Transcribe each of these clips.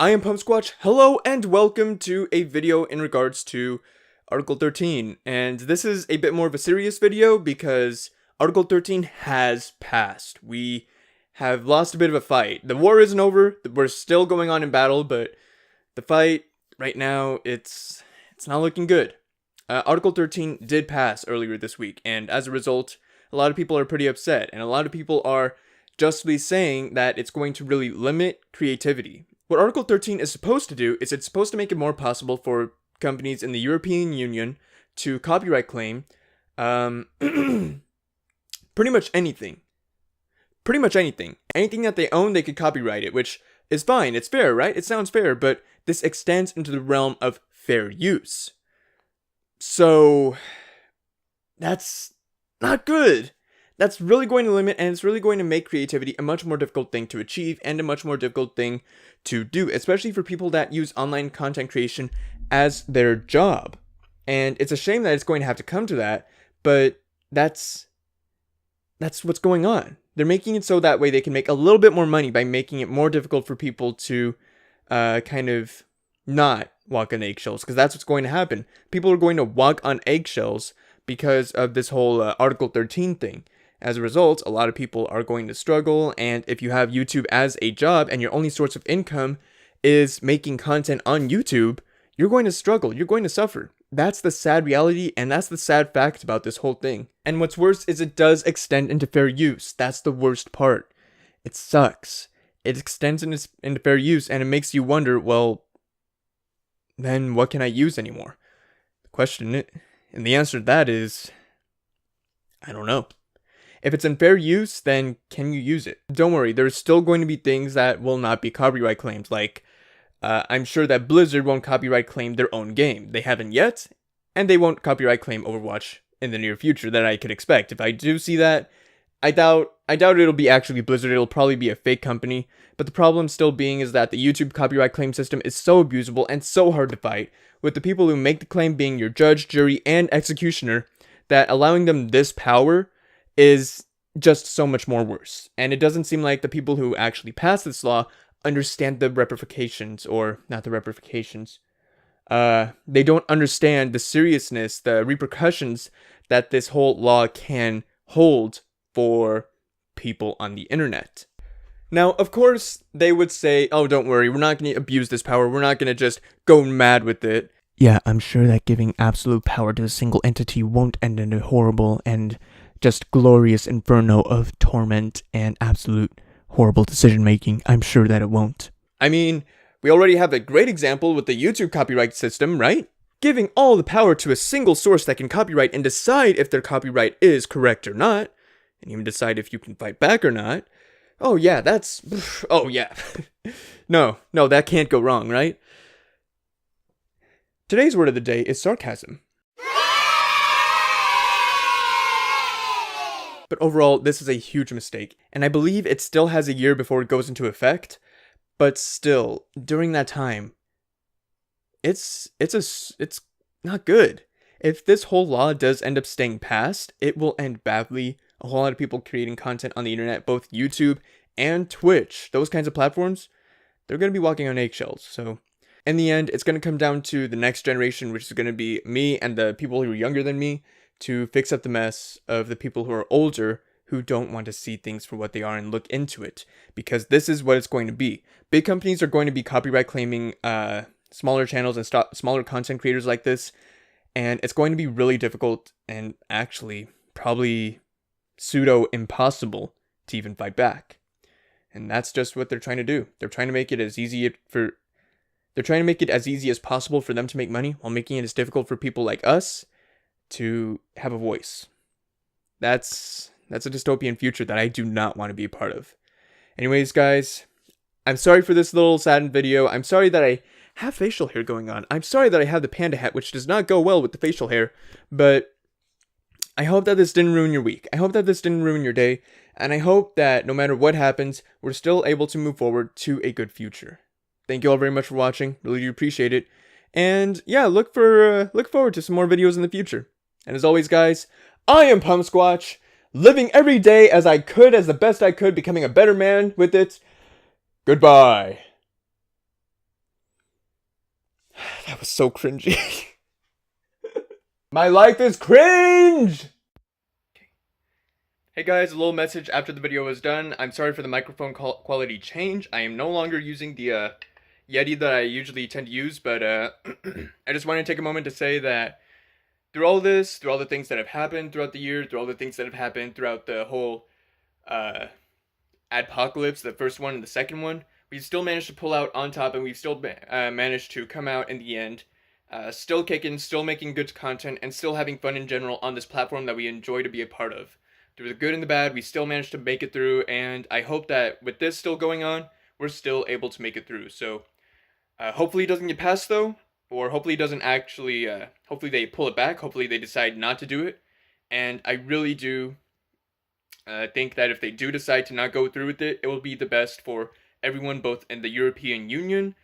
I am PUMSQUATCH. Hello and welcome to a video in regards to Article 13. And this is a bit more of a serious video because Article 13 has passed. We have lost a bit of a fight. The war isn't over. We're still going on in battle, but the fight right now, it's not looking good. Article 13 did pass earlier this week, and as a result, a lot of people are pretty upset, and a lot of people are justly saying that it's going to really limit creativity. What Article 13 is supposed to do is it's supposed to make it more possible for companies in the European Union to copyright claim pretty much anything. Pretty much anything. Anything that they own, they could copyright it, which is fine. It's fair, right? It sounds fair, but this extends into the realm of fair use. So, that's not good. That's really going to limit, and it's really going to make creativity a much more difficult thing to achieve and a much more difficult thing to do, especially for people that use online content creation as their job. And it's a shame that it's going to have to come to that, but that's what's going on. They're making it so that way they can make a little bit more money by making it more difficult for people to kind of not walk on eggshells, because that's what's going to happen. People are going to walk on eggshells because of this whole Article 13 thing. As a result, a lot of people are going to struggle, and if you have YouTube as a job and your only source of income is making content on YouTube, you're going to struggle, you're going to suffer. That's the sad reality, and that's the sad fact about this whole thing. And what's worse is it does extend into fair use. That's the worst part. It sucks. It extends into fair use, and it makes you wonder, well, then what can I use anymore? And the answer to that is, I don't know. If it's in fair use, then can you use it? Don't worry, there's still going to be things that will not be copyright claimed. Like, I'm sure that Blizzard won't copyright claim their own game. They haven't yet, and they won't copyright claim Overwatch in the near future that I could expect. If I do see that, I doubt it'll be actually Blizzard. It'll probably be a fake company. But the problem still being is that the YouTube copyright claim system is so abusable and so hard to fight, with the people who make the claim being your judge, jury, and executioner, that allowing them this power is just so much more worse. And it doesn't seem like the people who actually pass this law understand the ramifications, or not the ramifications. They don't understand the seriousness, the repercussions that this whole law can hold for people on the internet. Now, of course, they would say, oh, don't worry, we're not going to abuse this power, we're not going to just go mad with it. Yeah, I'm sure that giving absolute power to a single entity won't end in a horrible and just glorious inferno of torment and absolute horrible decision-making. I'm sure that it won't. I mean, we already have a great example with the YouTube copyright system, right? Giving all the power to a single source that can copyright and decide if their copyright is correct or not, and even decide if you can fight back or not. Oh yeah, oh yeah. No, that can't go wrong, right? Today's word of the day is sarcasm. But overall, this is a huge mistake, and I believe it still has a year before it goes into effect, but still, during that time, it's not good. If this whole law does end up staying passed, it will end badly. A whole lot of people creating content on the internet, both YouTube and Twitch, those kinds of platforms, they're going to be walking on eggshells. So in the end, it's going to come down to the next generation, which is going to be me and the people who are younger than me, to fix up the mess of the people who are older who don't want to see things for what they are and look into it. Because this is what it's going to be. Big companies are going to be copyright claiming smaller channels and smaller content creators like this. And it's going to be really difficult and actually probably pseudo impossible to even fight back. And that's just what they're trying to do. They're trying to make it as easy as possible for them to make money, while making it as difficult for people like us to have a voice. That's a dystopian future that I do not want to be a part of. Anyways, guys, I'm sorry for this little saddened video. I'm sorry that I have facial hair going on. I'm sorry that I have the panda hat, which does not go well with the facial hair, but I hope that this didn't ruin your week. I hope that this didn't ruin your day, and I hope that no matter what happens, we're still able to move forward to a good future. Thank you all very much for watching. Really do appreciate it. And yeah, look forward to some more videos in the future. And as always, guys, I am PUMSQUATCH, living every day as I could, as the best I could, becoming a better man with it. Goodbye. That was so cringy. My life is cringe! Hey guys, a little message after the video was done. I'm sorry for the microphone quality change. I am no longer using the Yeti that I usually tend to use, but I just want to take a moment to say that through all this, through all the things that have happened throughout the year, through all the things that have happened throughout the whole adpocalypse, the first one and the second one, we've still managed to pull out on top, and we've still managed to come out in the end, still kicking, still making good content, and still having fun in general on this platform that we enjoy to be a part of. Through the good and the bad, we still managed to make it through, and I hope that with this still going on, we're still able to make it through. So hopefully it doesn't get passed though, or hopefully it doesn't actually, hopefully they pull it back, hopefully they decide not to do it, and I really do think that if they do decide to not go through with it, it will be the best for everyone, both in the European Union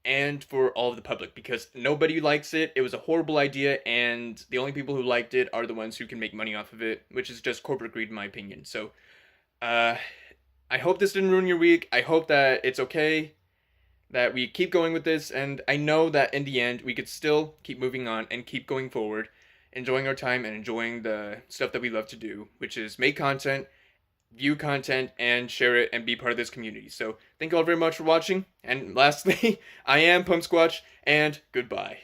and for all of the public, because nobody likes it. It was a horrible idea, and the only people who liked it are the ones who can make money off of it, which is just corporate greed in my opinion. So I hope this didn't ruin your week. I hope that it's okay, that we keep going with this, and I know that in the end we could still keep moving on and keep going forward, enjoying our time and enjoying the stuff that we love to do, which is make content, view content, and share it and be part of this community. So thank you all very much for watching, and lastly, I am PUMSQUATCH, and goodbye.